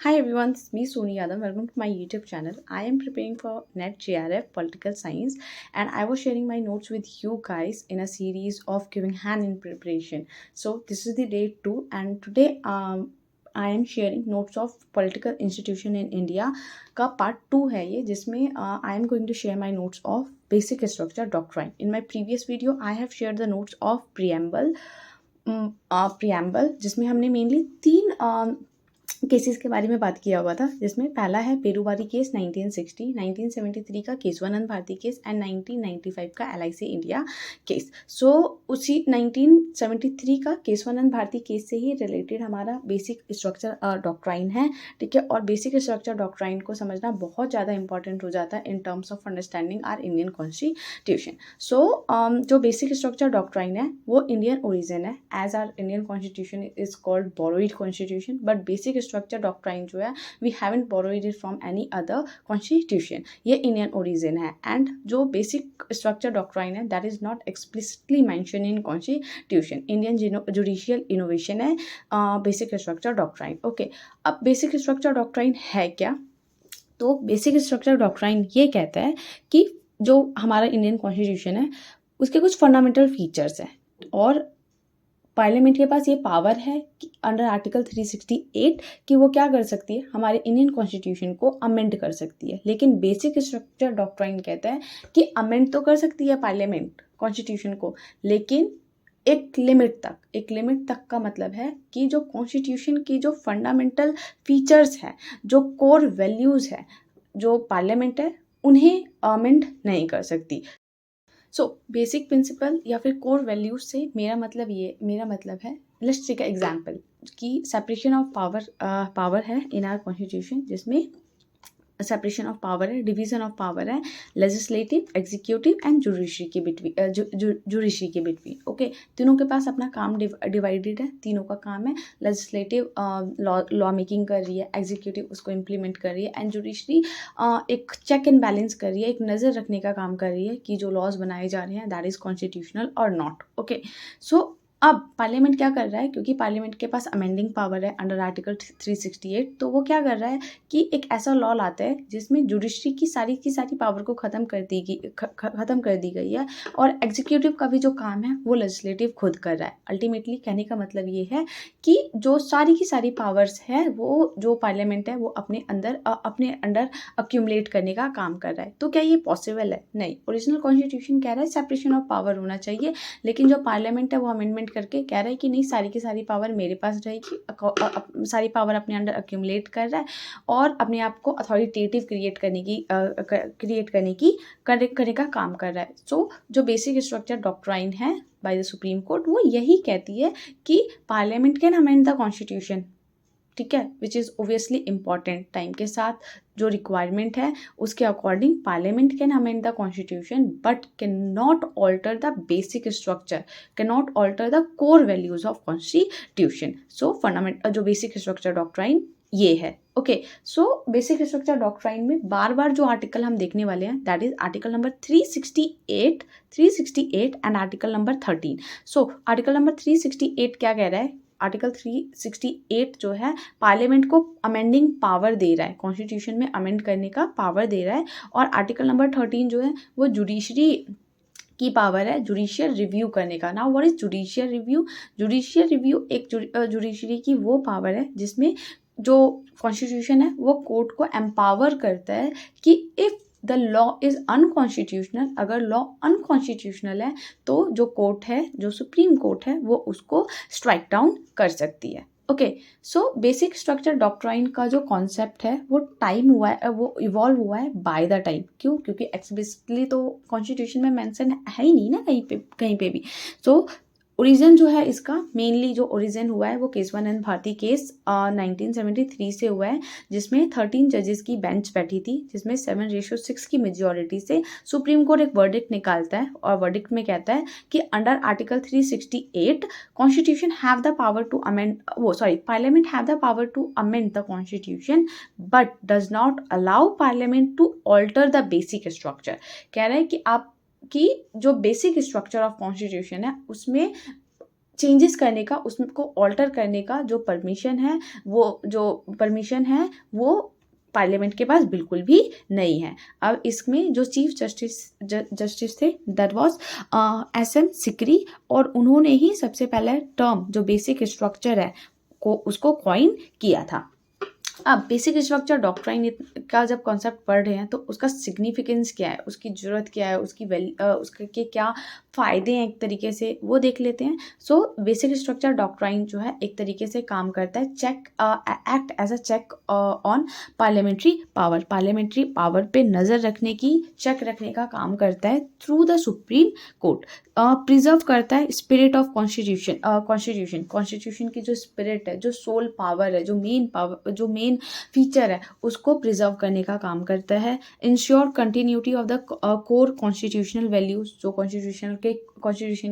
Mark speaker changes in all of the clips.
Speaker 1: Hi everyone, it's me Soni Yadav. Welcome to my YouTube channel. I am preparing for NET JRF Political Science and I was sharing my notes with you guys in a series of giving hand in preparation. So this is the day 2 and today I am sharing notes of political institution in India का part 2 है ये जिसमें I am going to share my notes of basic structure doctrine. In my previous video I have shared the notes of preamble जिसमें हमने mainly 3 cases के बारे में बात किया हुआ था, जिसमें पहला है पेरूवारी केस 1960, 1973 का केशवानंद भारती केस एंड 1995 का LIC इंडिया केस. सो उसी 1973 का केशवानंद भारती केस से ही रिलेटेड हमारा बेसिक स्ट्रक्चर डॉक्ट्राइन है, ठीक है. और बेसिक स्ट्रक्चर डॉक्ट्राइन को समझना बहुत ज़्यादा इंपॉर्टेंट हो जाता है in terms of understanding our Indian constitution. So जो बेसिक स्ट्रक्चर डॉक्ट्राइन है वो इंडियन ओरिजिन है, as our Indian constitution is called borrowed constitution. But basic structure doctrine जो है we haven't borrowed it from any other constitution. ये Indian origin है and जो basic structure doctrine है that is not explicitly mention in constitution. Indian judicial innovation है basic structure doctrine. Okay, अब basic structure doctrine है क्या? तो basic structure doctrine ये कहता है कि जो हमारा इंडियन कॉन्स्टिट्यूशन है उसके कुछ फंडामेंटल फीचर्स हैं और पार्लियामेंट के पास ये पावर है कि अंडर आर्टिकल 368 कि वो क्या कर सकती है, हमारे इंडियन कॉन्स्टिट्यूशन को अमेंड कर सकती है. लेकिन बेसिक स्ट्रक्चर डॉक्ट्राइन कहता है कि अमेंड तो कर सकती है पार्लियामेंट कॉन्स्टिट्यूशन को, लेकिन एक लिमिट तक. एक लिमिट तक का मतलब है कि जो कॉन्स्टिट्यूशन की जो फंडामेंटल फीचर्स है, जो कोर वैल्यूज़ है, जो पार्लियामेंट है उन्हें अमेंड नहीं कर सकती. सो बेसिक प्रिंसिपल या फिर कोर वैल्यूज से मेरा मतलब है, लेट्स टेक एग्जांपल कि सेपरेशन ऑफ पावर है इन आवर कॉन्स्टिट्यूशन, जिसमें सेपरेशन ऑफ पावर है, डिवीजन ऑफ पावर है लेजिस्लेटिव, एग्जीक्यूटिव एंड जुडिशरी के बिटवीन. ओके, तीनों के पास अपना काम डिवाइडेड है. तीनों का काम है, लेजिस्लेटिव लॉ मेकिंग कर रही है, एग्जीक्यूटिव उसको इम्प्लीमेंट कर रही है एंड जुडिशरी एक चेक एंड बैलेंस कर रही है, एक नज़र रखने का काम कर रही है कि जो लॉज बनाए जा रहे हैं दैट इज़ कॉन्स्टिट्यूशनल और नॉट. ओके, सो अब पार्लियामेंट क्या कर रहा है, क्योंकि पार्लियामेंट के पास अमेंडिंग पावर है अंडर आर्टिकल 368, तो वो क्या कर रहा है कि एक ऐसा लॉ लाता है जिसमें जुडिशरी की सारी पावर को ख़त्म कर दी गई है और एग्जीक्यूटिव का भी जो काम है वो लेजिस्लेटिव खुद कर रहा है. अल्टीमेटली कहने का मतलब ये है कि जो सारी पावर्स है वो जो पार्लियामेंट है वो अपने अंडर अक्यूमुलेट करने का काम कर रहा है. तो क्या ये पॉसिबल है? नहीं. ओरिजिनल कॉन्स्टिट्यूशन कह रहा है सेपरेशन ऑफ पावर होना चाहिए, लेकिन जो पार्लियामेंट है वो अमेंडमेंट करके कह रहा है कि नहीं, सारी की सारी पावर मेरे पास रहेगी, सारी पावर अपने अंडर अक्यूमुलेट कर रहा है और अपने आप को अथॉरिटेटिव क्रिएट करने का काम कर रहा है. सो जो बेसिक स्ट्रक्चर डॉक्ट्राइन है बाय द सुप्रीम कोर्ट वो यही कहती है कि parliament can amend the constitution, ठीक है, which is obviously important. Time के साथ जो रिक्वायरमेंट है उसके according parliament can amend the constitution but can not alter the basic structure, can not alter the core values of constitution. So fundamental जो basic structure doctrine ये है. Okay, so basic structure doctrine में बार जो article हम देखने वाले हैं that is article number 368 and article number 13. So article number 368 क्या कह रहा है? आर्टिकल 368 जो है पार्लियामेंट को अमेंडिंग पावर दे रहा है, कॉन्स्टिट्यूशन में अमेंड करने का पावर दे रहा है. और आर्टिकल नंबर 13 जो है वो जुडिशरी की पावर है जुडिशियल रिव्यू करने का. Now what is judicial review? Judicial review एक जुडिशरी की वो पावर है जिसमें जो कॉन्स्टिट्यूशन है वो कोर्ट को एम्पावर करता है कि if the law is unconstitutional, अगर लॉ अनकॉन्स्टिट्यूशनल है तो जो कोर्ट है, जो सुप्रीम कोर्ट है, वो उसको स्ट्राइक डाउन कर सकती है. Okay, so basic structure doctrine का जो कॉन्सेप्ट है वो टाइम हुआ है, वो इवॉल्व हुआ है बाय द टाइम. क्यों? क्योंकि एक्सप्लिसिटली तो कॉन्स्टिट्यूशन में मेंशन है ही नहीं ना कहीं पे भी. सो ओरिजिन जो है इसका मेनली जो ओरिजिन हुआ है वो केशवानंद भारती केस 1973 से हुआ है, जिसमें 13 जजेस की बेंच बैठी थी, जिसमें 7:6 की मेजॉरिटी से सुप्रीम कोर्ट एक वर्डिक्ट निकालता है और वर्डिक्ट में कहता है कि under article 368 constitution have the power to amend parliament have the power to amend the constitution but does not allow parliament to alter the basic structure. कह रहा है कि जो बेसिक स्ट्रक्चर ऑफ कॉन्स्टिट्यूशन है उसमें चेंजेस करने का, उसको ऑल्टर करने का जो परमिशन है वो पार्लियामेंट के पास बिल्कुल भी नहीं है। अब इसमें जो चीफ जस्टिस थे दैट वाज SM सिकरी, और उन्होंने ही सबसे पहले टर्म जो बेसिक स्ट्रक्चर है को उसको कॉइन किया था। अब बेसिक स्ट्रक्चर डॉक्ट्राइन का जब कॉन्सेप्ट पढ़ रहे हैं तो उसका सिग्निफिकेंस क्या है, उसकी ज़रूरत क्या है, उसके क्या फ़ायदे हैं, एक तरीके से वो देख लेते हैं। सो बेसिक स्ट्रक्चर डॉक्ट्राइन जो है एक तरीके से काम करता है act as a check on parliamentary power पे नज़र रखने की, चेक रखने का काम करता है through the supreme court. Preserve करता है स्पिरिट ऑफ कॉन्स्टिट्यूशन की जो स्पिरिट है, जो सोल पावर है, जो मेन फीचर है, उसको प्रिजर्व करने का काम करता है। Ensure continuity of the core constitutional values, जो कॉन्स्टिट्यूशन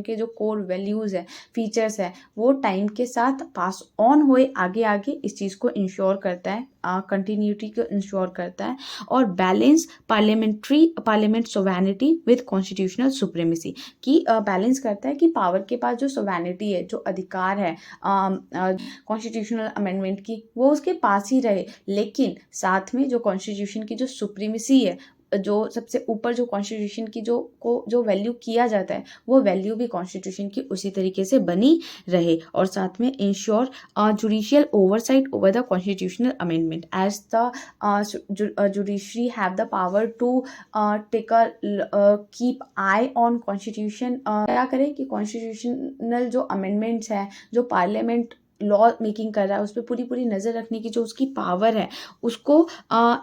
Speaker 1: के जो कोर वैल्यूज है, फीचर्स है, वो टाइम के साथ पास ऑन हुए आगे इस चीज़ को इंश्योर करता है, कंटिन्यूटी को इंश्योर करता है। और balance parliament sovereignty with constitutional supremacy की बैलेंस करता है कि पावर के पास जो सोवरेनिटी है, जो अधिकार है कॉन्स्टिट्यूशनल अमेंडमेंट की, वो उसके पास ही रहे, लेकिन साथ में जो कॉन्स्टिट्यूशन की जो सुप्रीमेसी है, जो सबसे ऊपर जो कॉन्स्टिट्यूशन की जो वैल्यू किया जाता है, वो वैल्यू भी कॉन्स्टिट्यूशन की उसी तरीके से बनी रहे। और साथ में ensure judicial oversight over the constitutional amendment as the judiciary have the power to take keep eye on constitution. क्या करें कि कॉन्स्टिट्यूशनल जो अमेंडमेंट्स है, जो पार्लियामेंट लॉ मेकिंग कर रहा है, उस पर पूरी नज़र रखने की जो उसकी पावर है, उसको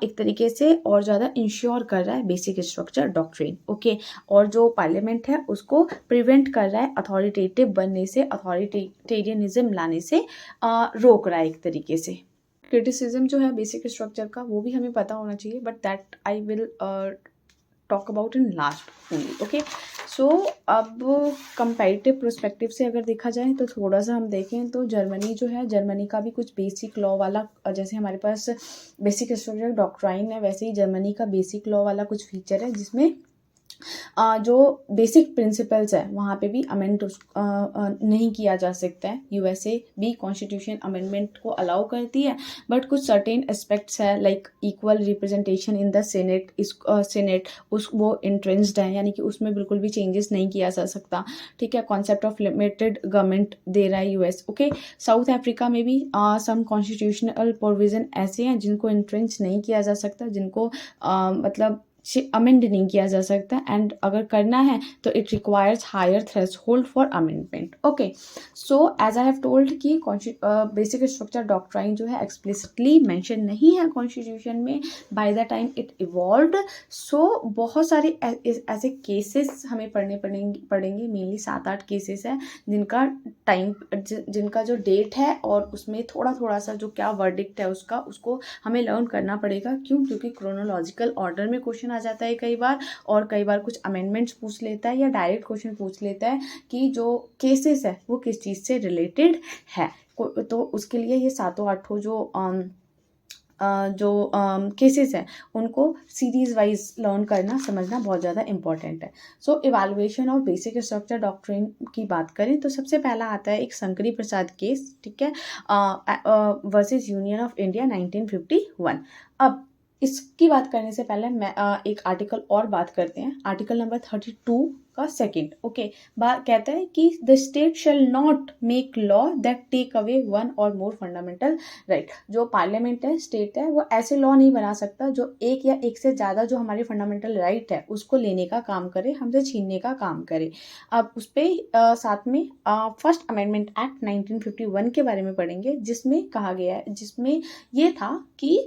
Speaker 1: एक तरीके से और ज़्यादा इंश्योर कर रहा है बेसिक स्ट्रक्चर डॉक्ट्रिन। ओके, और जो पार्लियामेंट है उसको प्रिवेंट कर रहा है अथॉरिटेटिव बनने से, अथॉरिटेरियनिज्म लाने से रोक रहा है एक तरीके से। क्रिटिसिज्म जो है बेसिक स्ट्रक्चर का वो भी हमें पता होना चाहिए, but that I will talk about in last only. Okay, so अब कंपैरेटिव पर्सपेक्टिव से अगर देखा जाए तो थोड़ा सा हम देखें तो जर्मनी जो है, जर्मनी का भी कुछ बेसिक लॉ वाला, जैसे हमारे पास बेसिक स्ट्रक्चर डॉक्ट्राइन है, वैसे ही जर्मनी का बेसिक लॉ वाला कुछ फीचर है, जिसमें जो बेसिक प्रिंसिपल्स है वहाँ पे भी अमेंड नहीं किया जा सकता है। यूएसए भी कॉन्स्टिट्यूशन अमेंडमेंट को अलाउ करती है, बट कुछ सर्टेन एस्पेक्ट्स है like equal representation in the senate वो इंट्रेंस्ड है, यानी कि उसमें बिल्कुल भी चेंजेस नहीं किया जा सकता। ठीक है, कॉन्सेप्ट ऑफ लिमिटेड गवर्नमेंट दे रहा है यूएस। ओके, साउथ अफ्रीका में भी सम कॉन्स्टिट्यूशनल प्रोविजन ऐसे हैं जिनको इंट्रेंस नहीं किया जा सकता, जिनको मतलब अमेंड नहीं किया जा सकता, एंड अगर करना है तो it requires higher threshold for amendment. Okay, so as I have told कि बेसिक स्ट्रक्चर डॉक्ट्राइन जो है एक्सप्लिसिटली मेंशन नहीं है कॉन्स्टिट्यूशन में by the time it evolved. So बहुत सारे ऐसे केसेस हमें पढ़ने पड़ेंगे, मेनली 7-8 केसेस है जिनका जो डेट है और उसमें थोड़ा सा जो क्या वर्डिक्ट है उसको हमें लर्न करना पड़ेगा। क्यों? क्योंकि क्रोनोलॉजिकल ऑर्डर में क्वेश्चन आ जाता है कई बार, और कई बार कुछ अमेंडमेंट्स पूछ लेता है या डायरेक्ट क्वेश्चन पूछ लेता है कि जो केसेस है वो किस चीज़ से रिलेटेड है। तो उसके लिए ये 7-8 जो केसेस हैं उनको सीरीज वाइज लर्न करना, समझना बहुत ज़्यादा इंपॉर्टेंट है। So evaluation of basic structure doctrine की बात करें तो सबसे पहला आता है एक शंकरी प्रसाद केस, ठीक है, वर्सेस यूनियन ऑफ इंडिया 1951। अब इसकी बात करने से पहले मैं एक आर्टिकल और बात करते हैं, आर्टिकल नंबर 32 का सेकंड। ओके, बात कहता है कि the state shall not make law that take away one or more fundamental right. जो पार्लियामेंट है, स्टेट है, वो ऐसे लॉ नहीं बना सकता जो एक या एक से ज़्यादा जो हमारी फंडामेंटल राइट है उसको लेने का काम करे, हमसे छीनने का काम करे। अब उस पर साथ में फर्स्ट अमेंडमेंट एक्ट 1951 के बारे में पढ़ेंगे, जिसमें कहा गया है, जिसमें ये था कि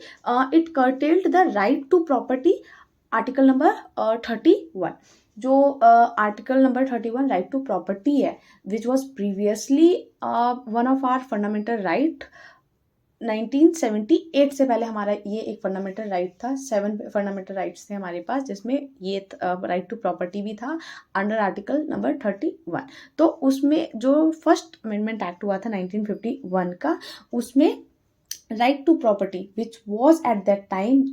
Speaker 1: it curtailed the right to property, article number 31। जो article number 31 right to property है, which was previously one of our fundamental right. 1978 से पहले हमारा ये एक फंडामेंटल राइट था, 7 फंडामेंटल राइट्स थे हमारे पास, जिसमें ये राइट टू प्रॉपर्टी भी था अंडर आर्टिकल नंबर 31। तो उसमें जो फर्स्ट अमेंडमेंट एक्ट हुआ था 1951 का, उसमें right to property which was at that time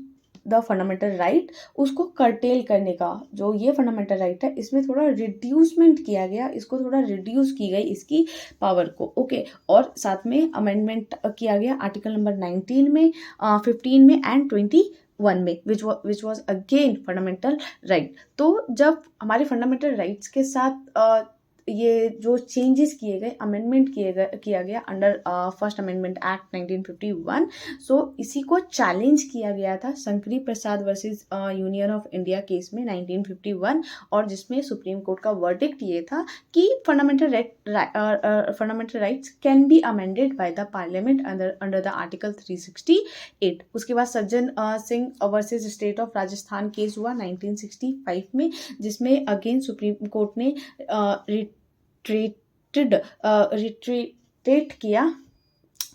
Speaker 1: the fundamental right उसको कर्टेल करने का, जो ये फंडामेंटल राइट है इसमें थोड़ा रिड्यूसमेंट किया गया, इसको थोड़ा रिड्यूस की गई इसकी पावर को, ओके। और साथ में अमेंडमेंट किया गया आर्टिकल नंबर 19 में, 15 में एंड 21 में, which was again fundamental right. तो जब हमारे फंडामेंटल राइट्स के साथ ये जो चेंजेस किए गए, अमेंडमेंट किया गया under first amendment act 1951, so इसी को चैलेंज किया गया था Shankari Prasad versus union of India case में 1951, और जिसमें सुप्रीम कोर्ट का वर्डिक्ट ये था कि fundamental rights can be amended by the parliament under the article 368। उसके बाद Sajjan Singh versus state of Rajasthan case हुआ 1965 में, जिसमें अगेन सुप्रीम कोर्ट ने रिट्रेट किया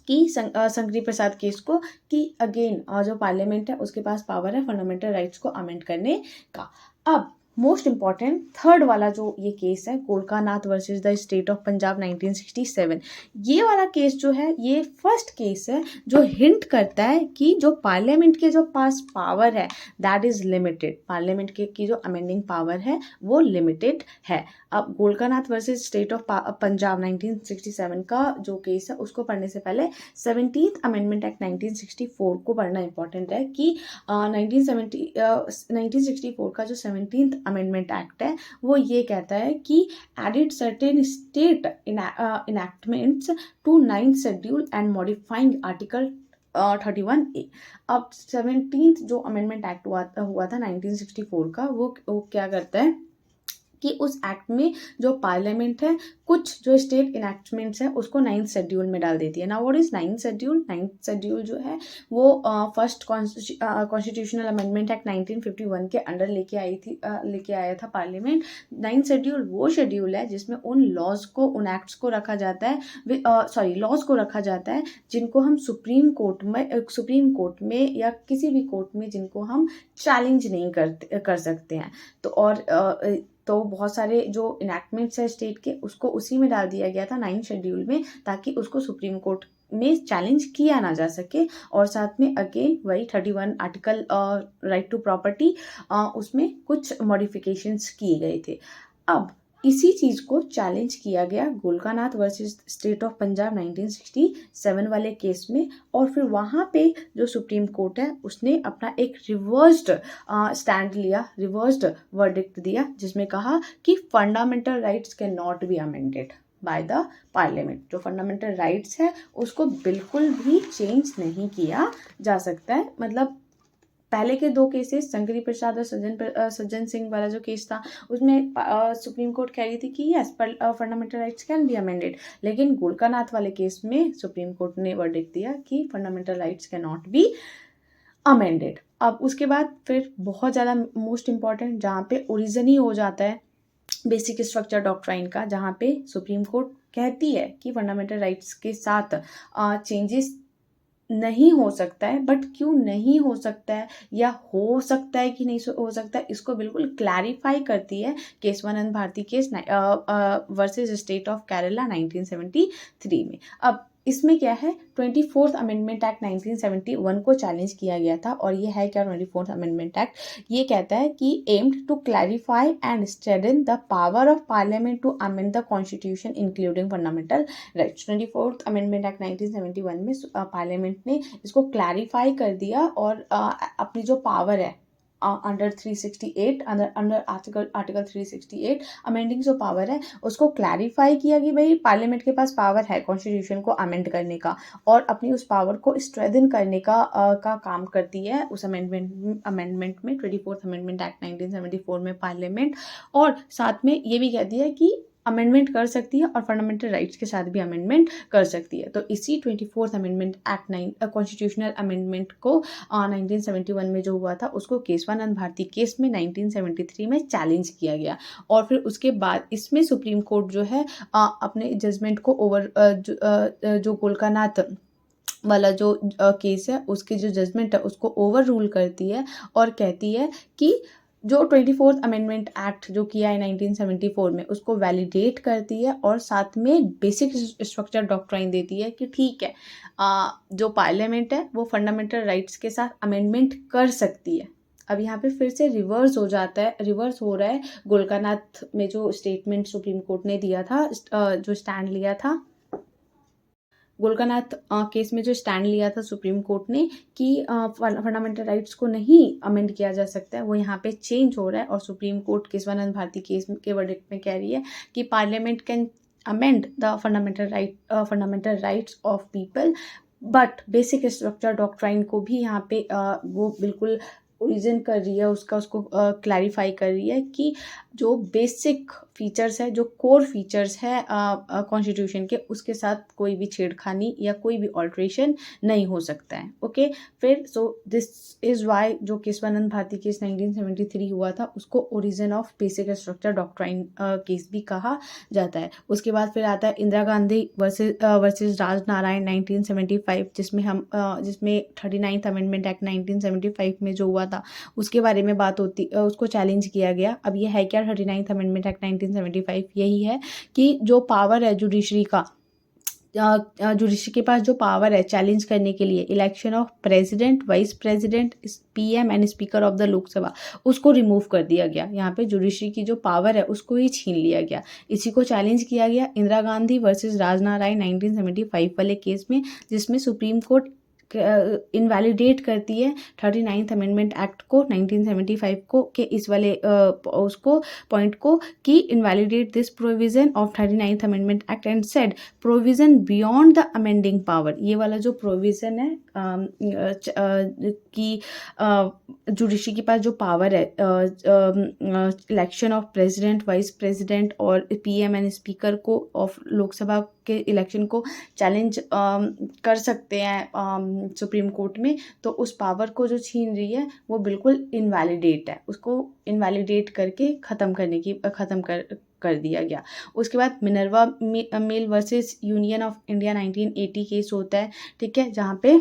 Speaker 1: कि शंकरी प्रसाद केस को, कि अगेन जो पार्लियामेंट है उसके पास पावर है फंडामेंटल राइट्स को अमेंड करने का। अब मोस्ट इंपॉर्टेंट थर्ड वाला जो ये केस है, Golaknath versus the state of Punjab 1967, ये वाला केस जो है ये फर्स्ट केस है जो हिंट करता है कि जो पार्लियामेंट के जो पास पावर है दैट इज लिमिटेड, पार्लियामेंट की जो अमेंडिंग पावर है वो लिमिटेड है। अब कोलकानाथ वर्सेस स्टेट ऑफ पंजाब 1967 का जो केस है उसको पढ़ने से पहले 17th अमेंडमेंट एक्ट 1964 को पढ़ना इंपॉर्टेंट है कि 1964 का जो 17th अमेंडमेंट एक्ट है वो ये कहता है कि added certain state enactments to 9th schedule and modifying article 31A। अब 17th जो अमेंडमेंट एक्ट हुआ था 1964 का, वो क्या करता है कि उस एक्ट में जो पार्लियामेंट है कुछ जो स्टेट इनैक्टमेंट्स है उसको 9th शेड्यूल में डाल देती है। Now what is 9th schedule? 9th schedule जो है वो फर्स्ट कॉन्स्टिट्यूशनल अमेंडमेंट एक्ट 1951 के अंडर लेके आया था पार्लियामेंट। 9th शेड्यूल वो शेड्यूल है जिसमें उन लॉज को, उन एक्ट्स को रखा जाता है, लॉज को रखा जाता है जिनको हम सुप्रीम कोर्ट में या किसी भी कोर्ट में जिनको हम चैलेंज नहीं कर सकते हैं। तो बहुत सारे जो इनैक्टमेंट्स है स्टेट के उसको उसी में डाल दिया गया था 9th शेड्यूल में, ताकि उसको सुप्रीम कोर्ट में चैलेंज किया ना जा सके। और साथ में अगेन वही 31 आर्टिकल राइट टू प्रॉपर्टी, उसमें कुछ मॉडिफिकेशंस किए गए थे। अब इसी चीज़ को चैलेंज किया गया गोलकानाथ वर्सेस स्टेट ऑफ पंजाब 1967 वाले केस में, और फिर वहाँ पे जो सुप्रीम कोर्ट है उसने अपना एक रिवर्स्ड स्टैंड लिया, रिवर्स्ड वर्डिक्ट दिया, जिसमें कहा कि fundamental rights can not be amended by the parliament. जो फंडामेंटल राइट्स है उसको बिल्कुल भी चेंज नहीं किया जा सकता है। मतलब पहले के दो केसेस शंकरी प्रसाद और सज्जन सिंह वाला जो केस था उसमें सुप्रीम कोर्ट कह रही थी कि yes fundamental rights can be amended, लेकिन गोलकानाथ वाले केस में सुप्रीम कोर्ट ने वर्डिक्ट दिया कि fundamental rights can not be amended. अब उसके बाद फिर बहुत ज़्यादा मोस्ट इंपॉर्टेंट जहाँ पे ओरिजिन ही हो जाता है बेसिक स्ट्रक्चर डॉक्ट्राइन का, जहाँ पे सुप्रीम कोर्ट कहती है कि फंडामेंटल राइट्स के साथ चेंजेस नहीं हो सकता है, बट क्यों नहीं हो सकता है या हो सकता है कि नहीं हो सकता है, इसको बिल्कुल क्लैरिफाई करती है Kesavananda Bharati case versus state of Kerala 1973 में। अब इसमें क्या है, 24th अमेंडमेंट एक्ट 1971 को चैलेंज किया गया था, और ये है क्या 24th अमेंडमेंट एक्ट, ये कहता है कि aimed to clarify and strengthen the power of parliament to amend the constitution including fundamental rights. 24th amendment act 1971 में पार्लियामेंट ने इसको क्लैरिफाई कर दिया, और अपनी जो पावर है अंडर 368 अंडर आर्टिकल 368 अमेंडिंग जो पावर है उसको क्लैरिफाई किया कि भाई पार्लियामेंट के पास पावर है कॉन्स्टिट्यूशन को अमेंड करने का, और अपनी उस पावर को स्ट्रेंथन करने का काम करती है उस अमेंडमेंट में 24th अमेंडमेंट एक्ट 1974 में पार्लियामेंट। और साथ में ये भी कहती है कि अमेंडमेंट कर सकती है और फंडामेंटल राइट्स के साथ भी अमेंडमेंट कर सकती है। तो इसी 24th amendment act constitutional amendment को 1971 में जो हुआ था उसको केशवानंद भारती केस में 1973 में चैलेंज किया गया, और फिर उसके बाद इसमें सुप्रीम कोर्ट जो है अपने जजमेंट को जो कोलकानाथ वाला जो केस है उसके जो जजमेंट है उसको ओवर रूल करती है, और कहती है कि जो 24th अमेंडमेंट एक्ट जो किया है 1974 में, उसको वैलिडेट करती है और साथ में बेसिक स्ट्रक्चर डॉक्ट्राइन देती है कि ठीक है, जो पार्लियामेंट है वो फंडामेंटल राइट्स के साथ अमेंडमेंट कर सकती है। अब यहाँ पे फिर से रिवर्स हो जाता है, रिवर्स हो रहा है गोलकानाथ में जो स्टेटमेंट सुप्रीम कोर्ट ने दिया था, जो स्टैंड लिया था गोलकानाथ केस में, जो स्टैंड लिया था सुप्रीम कोर्ट ने कि फंडामेंटल राइट्स को नहीं अमेंड किया जा सकता है, वो यहाँ पे चेंज हो रहा है। और supreme court Kesavananda Bharati case के वर्डिक्ट में कह रही है कि parliament can amend the fundamental rights of people, but basic structure doctrine को भी यहाँ पे वो बिल्कुल ओरिजिन कर रही है, उसको क्लैरिफाई कर रही है कि जो बेसिक फीचर्स है, जो कोर फीचर्स है कॉन्स्टिट्यूशन के, उसके साथ कोई भी छेड़खानी या कोई भी ऑल्ट्रेशन नहीं हो सकता है। ओके, फिर सो दिस इज़ वाई जो केशवानंद भारती केस 1973 हुआ था, उसको origin of basic structure doctrine case भी कहा जाता है। उसके बाद फिर आता है इंदिरा गांधी वर्सेस राज नारायण 1975, जिसमें 39th अमेंडमेंट एक्ट 1975 में जो हुआ था उसके बारे में बात होती, उसको चैलेंज किया गया। अब ये है क्या 39th अमेंडमेंट एक्ट 1975? यही है कि जो पावर है जुडिशरी का, जुडिशरी के पास जो पावर है चैलेंज करने के लिए election of president, vice president, PM and speaker of the Lok Sabha, उसको रिमूव कर दिया गया। यहाँ पे जुडिशरी की जो पावर है उसको ही छीन लिया गया। इसी को चैलेंज किया गया इंदिरा गांधी वर्सेस राजनारायण 1975 वाले केस में, जिसमें सुप्रीम कोर्ट इनवैलिडेट करती है 39th अमेंडमेंट एक्ट को 1975 को, के इस वाले उसको पॉइंट को कि invalidate this provision of 39th amendment act and said provision beyond the amending power. ये वाला जो प्रोविजन है कि जुडिशरी के पास जो पावर है election of president, vice president और पीएम एंड स्पीकर को ऑफ लोकसभा के इलेक्शन को चैलेंज कर सकते हैं सुप्रीम कोर्ट में, तो उस पावर को जो छीन रही है वो बिल्कुल इनवैलिडेट है, उसको इनवैलिडेट करके ख़त्म कर दिया गया। उसके बाद Minerva mill versus union of India 1980 case होता है, ठीक है, जहाँ पे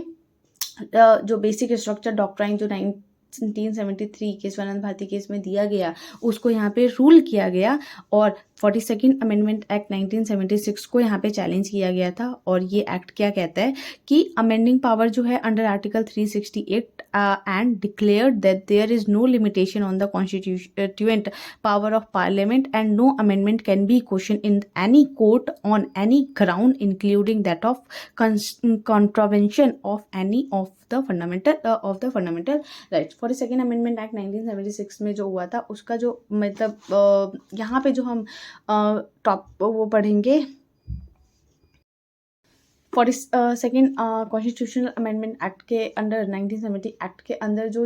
Speaker 1: जो बेसिक स्ट्रक्चर डॉक्ट्राइन जो 1973 केशवानंद भारती केस में दिया गया, उसको यहाँ पे रूल किया गया और 42nd अमेंडमेंट एक्ट 1976 को यहाँ पे चैलेंज किया गया था। और ये एक्ट क्या कहता है कि अमेंडिंग पावर जो है under article 368 and declared that there is no limitation on the constituent power of parliament and no amendment can be question in any court on any ground including that of contravention of any of the fundamental rights. 42nd amendment act 1976 में जो हुआ था उसका जो मतलब यहाँ पे जो हम वो पढ़ेंगे 42nd कॉन्स्टिट्यूशनल अमेंडमेंट एक्ट के अंडर 1970 एक्ट के अंदर जो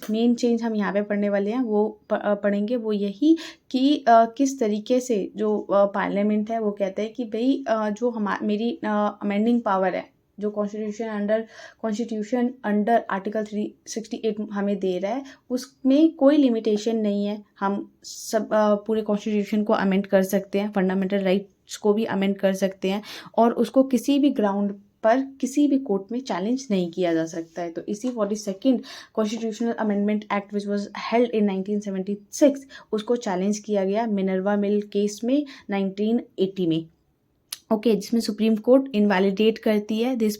Speaker 1: मेन चेंज हम यहाँ पे पढ़ने वाले हैं वो पढ़ेंगे, वो यही कि किस तरीके से जो पार्लियामेंट है वो कहता है कि भाई जो मेरी अमेंडिंग पावर है जो कॉन्स्टिट्यूशन अंडर आर्टिकल 368 हमें दे रहा है, उसमें कोई लिमिटेशन नहीं है। हम सब पूरे कॉन्स्टिट्यूशन को अमेंड कर सकते हैं, फंडामेंटल राइट्स को भी अमेंड कर सकते हैं और उसको किसी भी ग्राउंड पर किसी भी कोर्ट में चैलेंज नहीं किया जा सकता है। तो इसी 42nd constitutional amendment act which was held in 1976 उसको चैलेंज किया गया मिनर्वा मिल केस में 1980 में, ओके, जिसमें सुप्रीम कोर्ट इनवैलिडेट करती है इस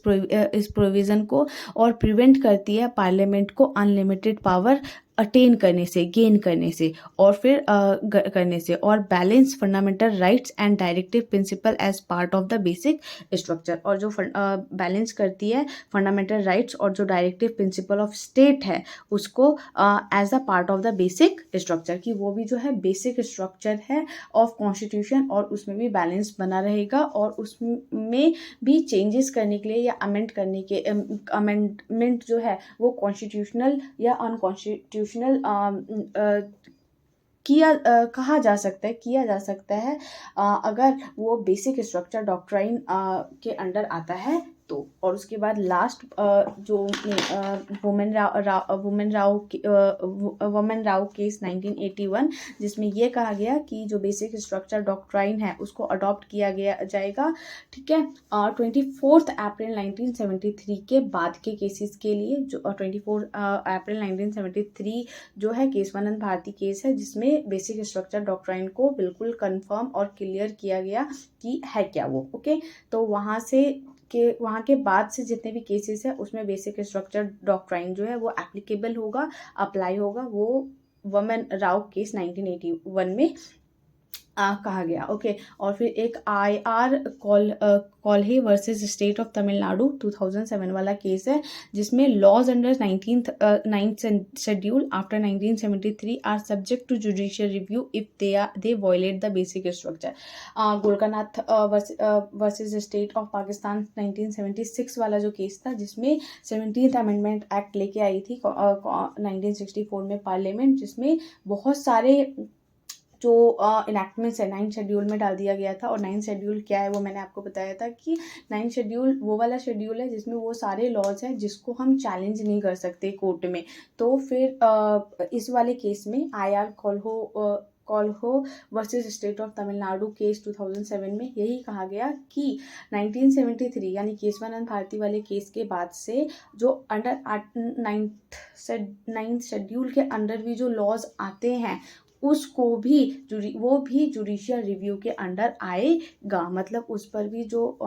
Speaker 1: प्रोविज़न को और प्रिवेंट करती है पार्लियामेंट को अनलिमिटेड पावर अटेन करने से, गेन करने से और फिर करने से और balance fundamental rights and directive principle as part of the basic structure. और जो बैलेंस करती है फंडामेंटल राइट्स और जो डायरेक्टिव प्रिंसिपल ऑफ स्टेट है उसको as a part of the basic structure, कि वो भी जो है बेसिक स्ट्रक्चर है ऑफ कॉन्स्टिट्यूशन और उसमें भी बैलेंस बना रहेगा और उसमें भी चेंजेस करने के लिए या अमेंडमेंट जो है वो कॉन्स्टिट्यूशनल या अनकॉन्स्टिट्यूशनल कहा जा सकता है अगर वो बेसिक स्ट्रक्चर डॉक्ट्राइन के अंडर आता है तो और उसके बाद लास्ट जो वुमेन राव केस 1981, जिसमें ये कहा गया कि जो बेसिक स्ट्रक्चर डॉक्ट्राइन है उसको अडॉप्ट किया गया जाएगा, ठीक है। 24 अप्रैल 1973 के बाद के केसेस के लिए, जो 24 अप्रैल 1973 जो है केशवानंद भारती केस है, जिसमें बेसिक स्ट्रक्चर डॉक्ट्राइन को बिल्कुल कंफर्म और क्लियर किया गया कि है क्या वो, ओके। तो वहाँ के बाद से जितने भी केसेस है उसमें बेसिक स्ट्रक्चर डॉक्ट्राइन जो है वो एप्लीकेबल होगा, अप्लाई होगा, वो वुमेन राव केस 1981 में कहा गया, ओके। और फिर एक IR Coelho versus state of Tamil Nadu 2007 वाला केस है, जिसमें laws under 9th schedule after 1973 are subject to judicial review if they violate the basic structure. Gorakhnath versus state of Pakistan 1976 वाला जो केस था, जिसमें 17th अमेंडमेंट एक्ट लेके आई थी 1964 में पार्लियामेंट, जिसमें बहुत सारे जो इनैक्टमेंट्स है 9th शेड्यूल में डाल दिया गया था। और 9th शेड्यूल क्या है वो मैंने आपको बताया था कि 9th शेड्यूल वो वाला शेड्यूल है जिसमें वो सारे लॉज हैं जिसको हम चैलेंज नहीं कर सकते कोर्ट में। तो फिर इस वाले केस में IR Coelho versus state of Tamil Nadu case 2007 में यही कहा गया कि 1973 यानी केशवानंद भारती वाले केस के बाद से जो अंडर 9th शेड्यूल के अंडर भी जो लॉज आते हैं उसको भी वो भी जुडिशियल रिव्यू के अंडर आएगा। मतलब उस पर भी जो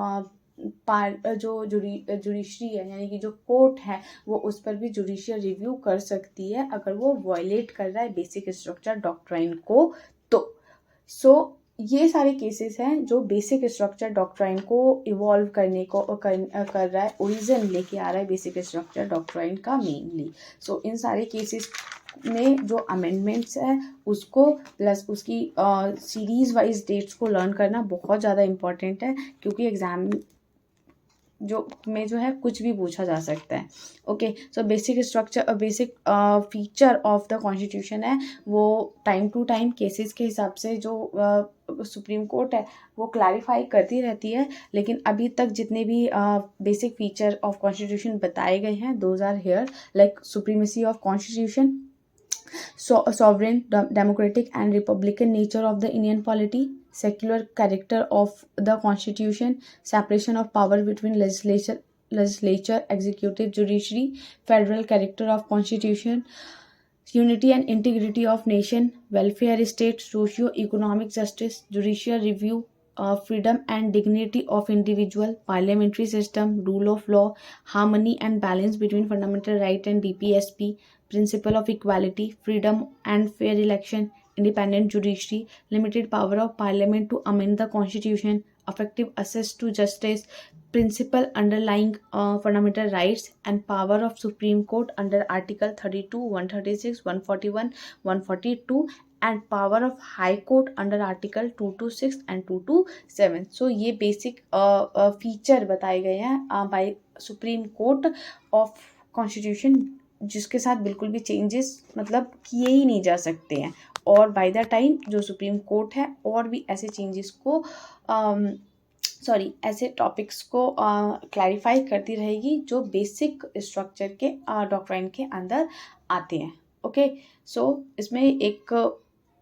Speaker 1: जुडिशरी है यानी कि जो कोर्ट है वो उस पर भी जुडिशियल रिव्यू कर सकती है अगर वो वायलेट कर रहा है बेसिक स्ट्रक्चर डॉक्ट्राइन को। तो ये सारे केसेस हैं जो बेसिक स्ट्रक्चर डॉक्ट्राइन को इवॉल्व करने को कर रहा है, ओरिजिन लेके आ रहा है बेसिक स्ट्रक्चर डॉक्ट्राइन का मेनली। सो इन सारे केसेस में जो अमेंडमेंट्स है उसको प्लस उसकी सीरीज वाइज डेट्स को लर्न करना बहुत ज़्यादा इम्पॉर्टेंट है, क्योंकि एग्जाम जो है कुछ भी पूछा जा सकता है, okay. So basic structure basic feature of the constitution है वो टाइम टू टाइम केसेस के हिसाब से जो सुप्रीम कोर्ट है वो क्लैरिफाई करती रहती है, लेकिन अभी तक जितने भी बेसिक फीचर ऑफ कॉन्स्टिट्यूशन बताए गए हैं those are here, like supremacy of constitution, sovereign, democratic and republican nature of the Indian polity, secular character of the constitution, separation of power between legislature, executive, judiciary, federal character of constitution, unity and integrity of nation, welfare state, socio-economic justice, judicial review, freedom and dignity of individual, parliamentary system, rule of law, harmony and balance between fundamental right and DPSP, principle of equality, freedom and fair election, independent judiciary, limited power of parliament to amend the constitution, effective access to justice, principle underlying fundamental rights, and power of Supreme Court under Article 32, 136, 141, 142, and power of High Court under Article 226 and 227. So ये basic feature बताए गए हैं by supreme court of constitution, जिसके साथ बिल्कुल भी changes मतलब किए ही नहीं जा सकते हैं। और बाय द टाइम जो सुप्रीम कोर्ट है और भी ऐसे चेंजेस को ऐसे टॉपिक्स को क्लैरिफाई करती रहेगी जो बेसिक स्ट्रक्चर के डॉक्ट्राइन के अंदर आते हैं, ओके। सो इसमें एक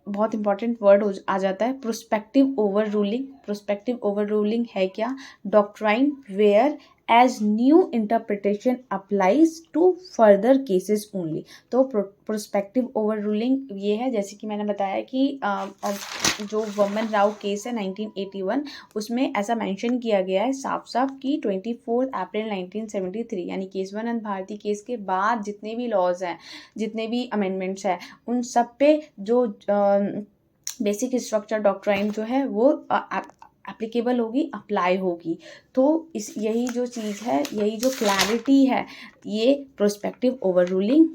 Speaker 1: बहुत इंपॉर्टेंट वर्ड आ जाता है prospective overruling. Prospective overruling है क्या? Doctrine where a new interpretation applies to further cases only. तो प्रोस्पेक्टिव ओवर रूलिंग ये है, जैसे कि मैंने बताया कि जो वुमेन राव केस है 1981 उसमें ऐसा मेंशन किया गया है साफ साफ कि 24 अप्रैल 1973 यानी केशवानंद भारती केस के बाद जितने भी लॉज हैं, जितने भी अमेंडमेंट्स हैं, उन सब पे जो बेसिक स्ट्रक्चर डॉक्ट्राइन जो है वो एप्लीकेबल होगी, अप्लाई होगी। तो यही जो चीज़ है, यही जो क्लैरिटी है, ये प्रोस्पेक्टिव ओवर रूलिंग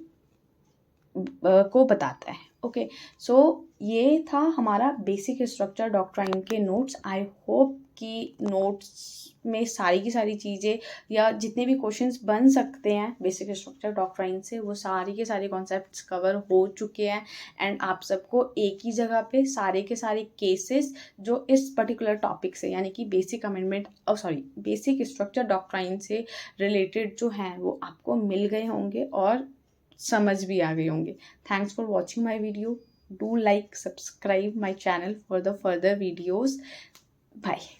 Speaker 1: को बताता है, ओके। सो ये था हमारा बेसिक स्ट्रक्चर डॉक्ट्राइन के नोट्स। आई होप की नोट्स में सारी की सारी चीज़ें या जितने भी क्वेश्चंस बन सकते हैं बेसिक स्ट्रक्चर डॉक्ट्राइन से, वो सारे के सारे कॉन्सेप्ट्स कवर हो चुके हैं। एंड आप सबको एक ही जगह पे सारे के सारे केसेस जो इस पर्टिकुलर टॉपिक से यानी कि बेसिक स्ट्रक्चर डॉक्ट्राइन से रिलेटेड जो हैं वो आपको मिल गए होंगे और समझ भी आ गए होंगे। Thanks for watching my video. Do like, subscribe my channel for the further videos. Bye.